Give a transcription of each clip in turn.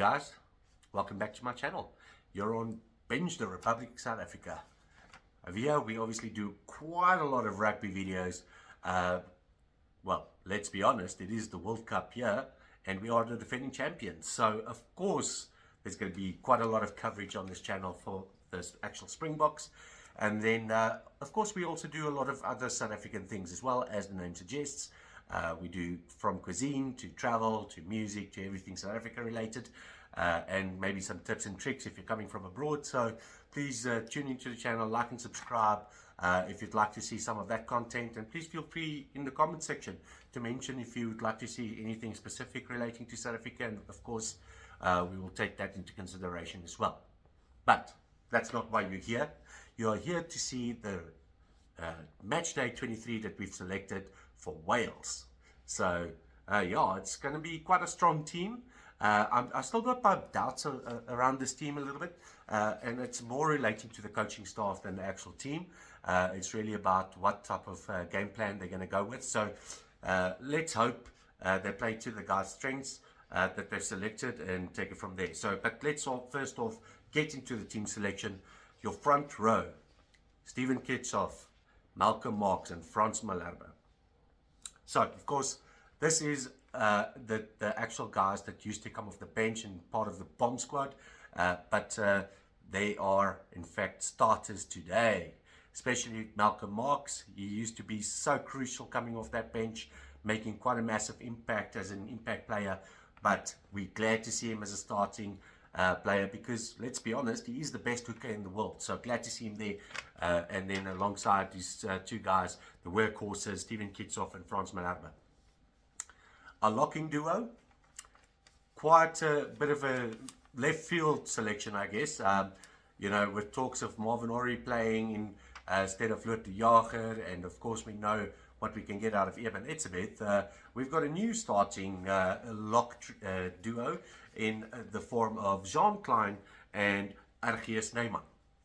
guys, welcome back to my channel. You're on Binge the Republic of South Africa. Over here we obviously do quite a lot of rugby videos. Well, let's be honest, it is the World Cup here and we are the defending champions, so of course there's going to be quite a lot of coverage on this channel for the actual Springboks. And then of course we also do a lot of other South African things as well, as the name suggests. We do from cuisine to travel to music to everything South Africa related, and maybe some tips and tricks if you're coming from abroad. So please tune into the channel, like and subscribe if you'd like to see some of that content, and please feel free in the comment section to mention if you would like to see anything specific relating to South Africa, and of course we will take that into consideration as well. But that's not why you're here. You're here to see the match day 23 that we've selected for Wales. So yeah, it's going to be quite a strong team. I still got my doubts around this team a little bit, and it's more relating to the coaching staff than the actual team. It's really about what type of game plan they're going to go with. So let's hope they play to the guys' strengths that they've selected and take it from there. So, but let's first off get into the team selection. Your front row: Steven Kitshoff, Malcolm Marx and Frans Malherbe. So, of course, this is the actual guys that used to come off the bench and part of the bomb squad, but they are, in fact, starters today, especially Malcolm Marx. He used to be so crucial coming off that bench, making quite a massive impact as an impact player, but we're glad to see him as a starting player because, let's be honest, he is the best hooker in the world. So glad to see him there, and then alongside these two guys, the workhorses, Steven Kitshoff and Frans Malherbe. Our locking duo, quite a bit of a left field selection, I guess. You know, with talks of Marvin Orie playing in instead of Lotte Jager, and of course we know what we can get out of Eben Etzebeth. We've got a new starting lock duo in the form of Jean Klein and RGS Neyman.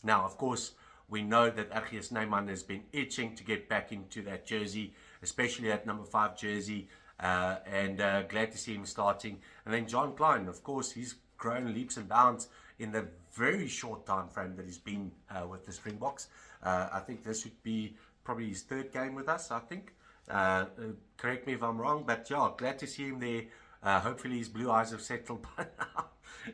Now, of course, we know that RGS Neyman has been itching to get back into that jersey, especially that number 5 jersey, and glad to see him starting. And then John Klein, of course, he's grown leaps and bounds in the very short time frame that he's been with the Springboks. I think this would be probably his 3rd game with us, I think. Correct me if I'm wrong, but yeah, glad to see him there. Hopefully his blue eyes have settled by now,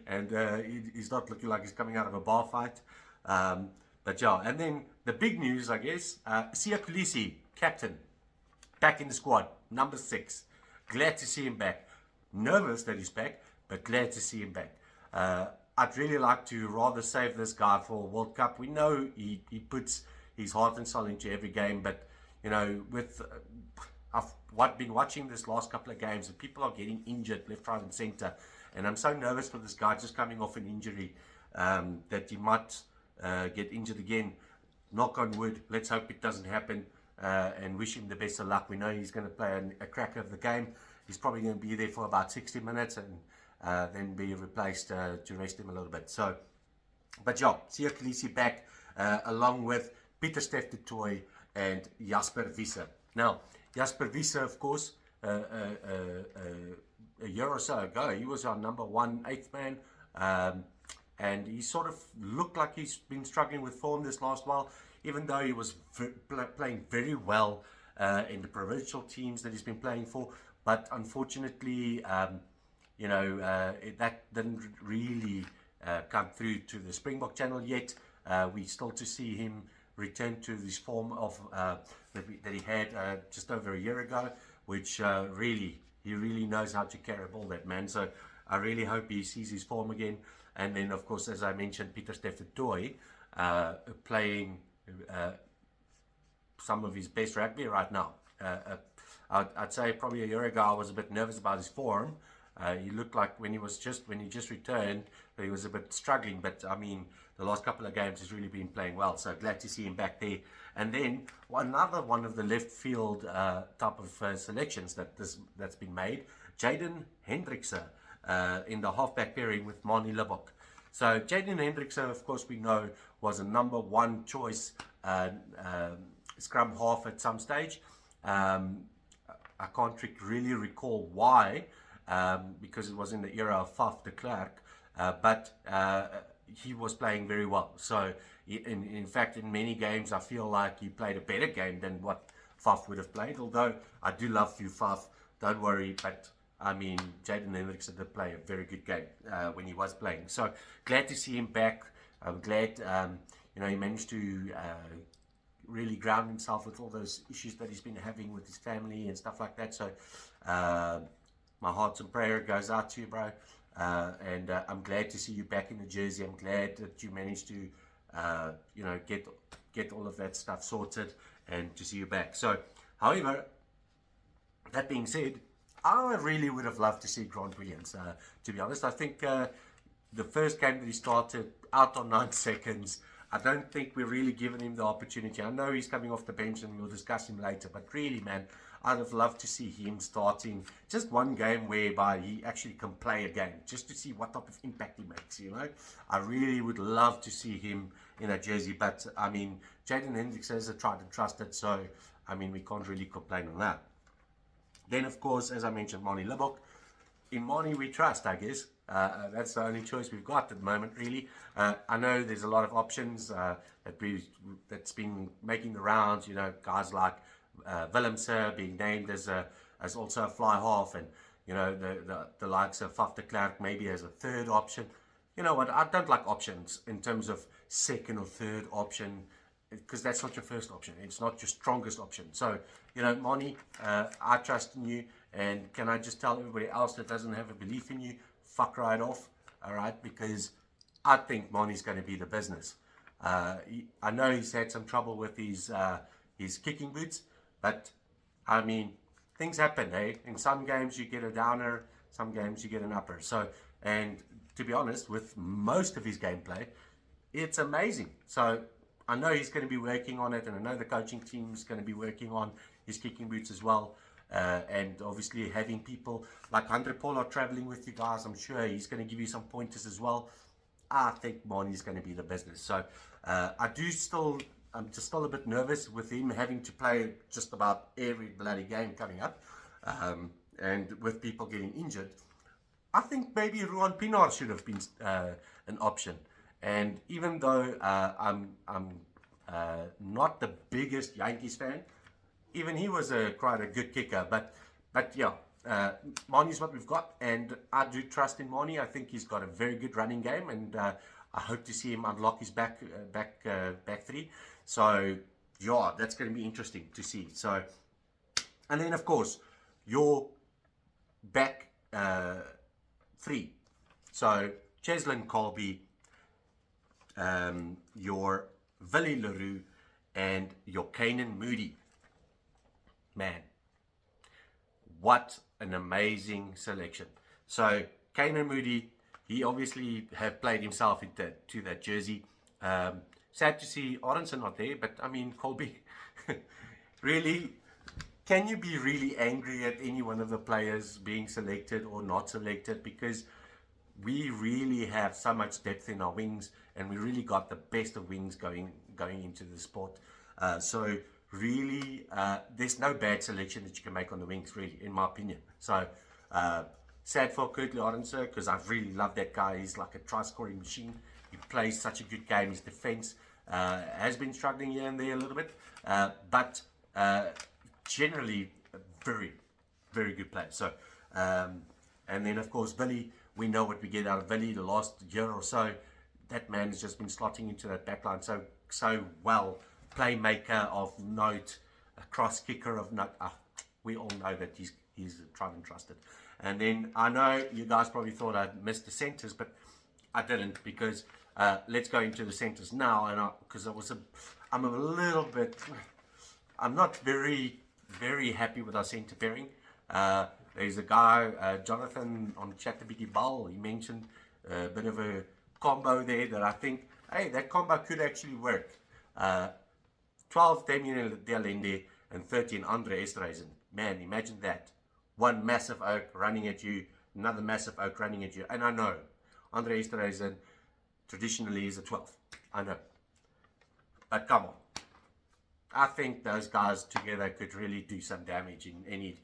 and he's not looking like he's coming out of a bar fight. But yeah, and then the big news, I guess, Siya Kolisi, captain, back in the squad, number 6. Glad to see him back. Nervous that he's back, but glad to see him back. I'd really like to rather save this guy for World Cup. We know he puts his heart and soul into every game, but you know, with I've been watching this last couple of games, and people are getting injured left, right, and center, and I'm so nervous for this guy just coming off an injury that he might get injured again. Knock on wood. Let's hope it doesn't happen, and wish him the best of luck. We know he's going to play a cracker of the game. He's probably going to be there for about 60 minutes and then be replaced to rest him a little bit. So, but yeah, Siya Kolisi back along with Pieter Steph du Toit and Jasper Wiese. Now, Jasper Wiese, of course, a year or so ago, he was our number 1 8th man, and he sort of looked like he's been struggling with form this last while, even though he was playing very well in the provincial teams that he's been playing for. But unfortunately, you know, that didn't really come through to the Springbok channel yet. We still to see him return to this form of that he had just over a year ago, which he really knows how to carry a ball, that man. So I really hope he sees his form again. And then, of course, as I mentioned, Pieter Steph du Toit playing some of his best rugby right now. I'd say probably a year ago I was a bit nervous about his form. He looked like when he just returned, he was a bit struggling, but I mean, the last couple of games he's really been playing well, so glad to see him back there. And then another one of the left field type of selections that's been made, Jaden Hendrikse in the halfback pairing with Manie Libbok. So Jaden Hendrikse, of course, we know was a number 1 choice scrum half at some stage. I can't really recall why, because it was in the era of Faf de Klerk. but he was playing very well. So, in fact, in many games, I feel like he played a better game than what Faf would have played. Although I do love you, Faf, don't worry. But I mean, Jaden Hendrickson did play a very good game when he was playing. So glad to see him back. I'm glad he managed to really ground himself with all those issues that he's been having with his family and stuff like that. So my heart and prayer goes out to you, bro. And I'm glad to see you back in the jersey. I'm glad that you managed to, get all of that stuff sorted and to see you back. So, however, that being said, I really would have loved to see Grant Williams. To be honest, I think the first game that he started out on 9 seconds, I don't think we're really giving him the opportunity. I know he's coming off the bench and we'll discuss him later, but really, man, I'd have loved to see him starting just one game whereby he actually can play a game, just to see what type of impact he makes, I really would love to see him in a jersey, but, I mean, Jaden Hendricks is a tried and trusted, so, I mean, we can't really complain on that. Then, of course, as I mentioned, Manie Libbok. In Manie, we trust, I guess. That's the only choice we've got at the moment, really. I know there's a lot of options that's been making the rounds. Guys like Willemse being named as also a fly half, and the likes of Faf de Klerk maybe as a third option. You know what? I don't like options in terms of second or third option, because that's not your first option. It's not your strongest option. So, Manie, I trust in you. And can I just tell everybody else that doesn't have a belief in you, fuck right off, all right? Because I think Manie's going to be the business. I know he's had some trouble with his kicking boots, but, I mean, things happen, eh? In some games you get a downer, some games you get an upper. So, and to be honest, with most of his gameplay, it's amazing. So, I know he's going to be working on it, and I know the coaching team is going to be working on his kicking boots as well. And obviously having people like Andre Pollard traveling with you guys, I'm sure he's going to give you some pointers as well. I think Manie's going to be the business. So I'm just still a bit nervous with him having to play just about every bloody game coming up, and with people getting injured. I think maybe Ruan Pienaar should have been an option. And even though I'm not the biggest Yankees fan, even he was quite a good kicker. But yeah, Manie's what we've got, and I do trust in Manie. I think he's got a very good running game, and I hope to see him unlock his back three. So yeah, that's going to be interesting to see. So, and then of course your back three. So Cheslin Colby, your Willie Leroux, and your Kanan Moody. Man, what an amazing selection. So Kanan Moody, he obviously have played himself to that jersey. Sad to see Orenson not there, but I mean, Colby, really, can you be really angry at any one of the players being selected or not selected? Because we really have so much depth in our wings, and we really got the best of wings going into the sport. So really, there's no bad selection that you can make on the wings, really, in my opinion. So sad for Kurtley Orenson, because I really love that guy. He's like a try-scoring machine. He plays such a good game. His defense has been struggling here and there a little bit, but generally a very, very good player. So, and then of course Billy, we know what we get out of Billy the last year or so. That man has just been slotting into that backline so well. Playmaker of note, a cross kicker of note. We all know that he's tried and trusted. And then I know you guys probably thought I'd missed the centers, but I didn't, because let's go into the centers now. And because I'm not very, very happy with our center pairing. There's a guy, Jonathan on Chattabiti Ball. He mentioned a bit of a combo there that I think, hey, that combo could actually work. 12 Damien De Allende and 13 Andre Esterhuizen. Man, imagine that. One massive oak running at you, another massive oak running at you. And I know Andre Esterhuizen traditionally is a 12. I know. But come on. I think those guys together could really do some damage in any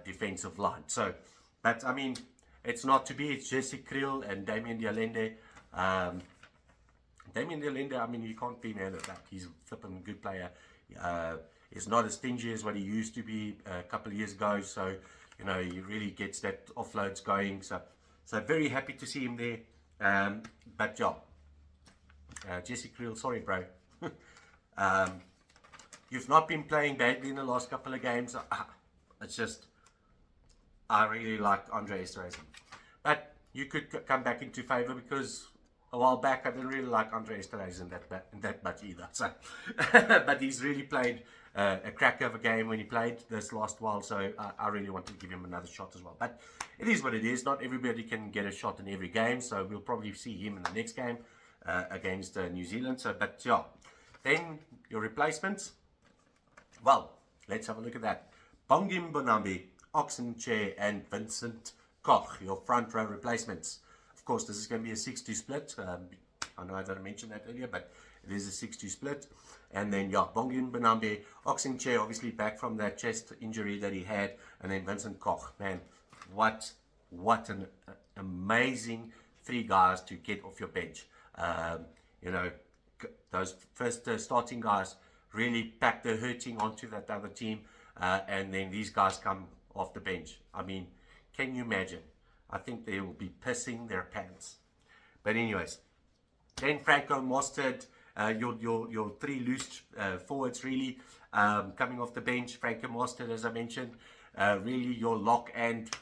defensive line. So, but I mean, it's not to be. It's Jesse Kriel and Damien Dialende. Damien Dialende, I mean, you can't be mad at that. He's a flipping good player. He's not as stingy as what he used to be a couple of years ago. So, you know, he really gets that offloads going. So very happy to see him there. But yeah, Jesse Kriel, sorry, bro. You've not been playing badly in the last couple of games. It's just, I really like Andre Esterhuizen. But you could come back into favour, because a while back I didn't really like Andre Esterhuizen that much either. So, but he's really played a crack of a game when he played this last while. So I really want to give him another shot as well. But it is what it is. Not everybody can get a shot in every game. So we'll probably see him in the next game against New Zealand. So, but yeah, then your replacements. Well, let's have a look at that. Bongim Bonambi, Oxenchair, and Vincent Koch, your front row replacements. Of course, this is going to be a 6-2 split. I know I didn't mention that earlier, but it is a 6-2 split. And then, yeah, Bongim Bonambi, Oxenchair, obviously back from that chest injury that he had, and then Vincent Koch. Man, what an amazing 3 guys to get off your bench. You know, those first starting guys really pack the hurting onto that other team, and then these guys come off the bench. I mean, can you imagine? I think they will be pissing their pants. But anyways, then Franco Mostert, your 3 loose forwards really coming off the bench. Franco Mostert, as I mentioned, really your lock and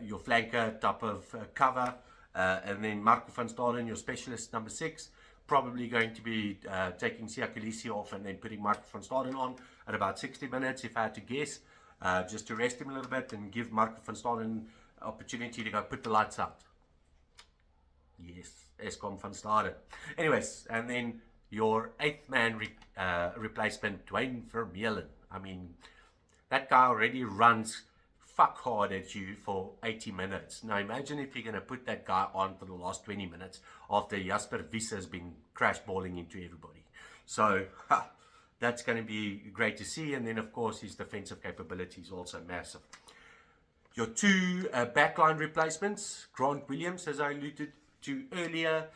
your flanker type of cover, and then Marco van Staden, your specialist number 6. Probably going to be taking Siya Kolisi off and then putting Marco van Staden on at about 60 minutes, if I had to guess, just to rest him a little bit and give Marco van Staden opportunity to go put the lights out. Yes, Eskom van Staden. Anyways, and then your 8th man replacement, Dwayne Vermeulen. I mean, that guy already runs fuck hard at you for 80 minutes. Now imagine if you're going to put that guy on for the last 20 minutes after Jasper Wiese has been crash balling into everybody. So that's going to be great to see. And then of course his defensive capability is also massive. Your 2 backline replacements, Grant Williams, as I alluded to earlier.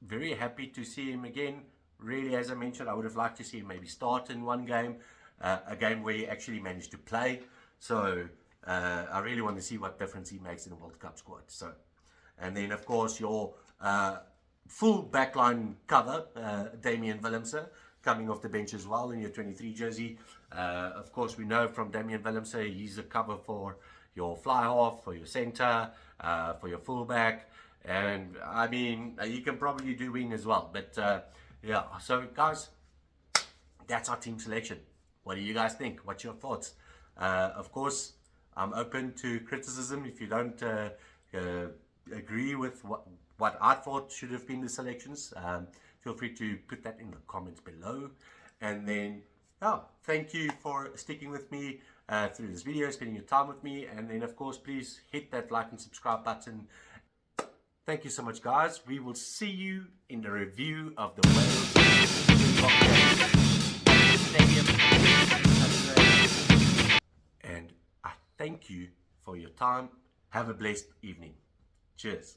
Very happy to see him again. Really, as I mentioned, I would have liked to see him maybe start in one game, a game where he actually managed to play. So I really want to see what difference he makes in the World Cup squad. So, and then of course your full backline cover, Damian Willemse, coming off the bench as well in your 23 jersey. Of course, we know from Damian Willemse, he's a cover for your fly half, for your center, for your fullback, and I mean you can probably do wing as well. But yeah, so guys, that's our team selection. What do you guys think? What's your thoughts? Of course, I'm open to criticism. If you don't agree with what I thought should have been the selections, feel free to put that in the comments below. And then, thank you for sticking with me through this video, spending your time with me. And then, of course, please hit that like and subscribe button. Thank you so much, guys. We will see you in the review of the Springbok Stadium. And I thank you for your time. Have a blessed evening. Cheers.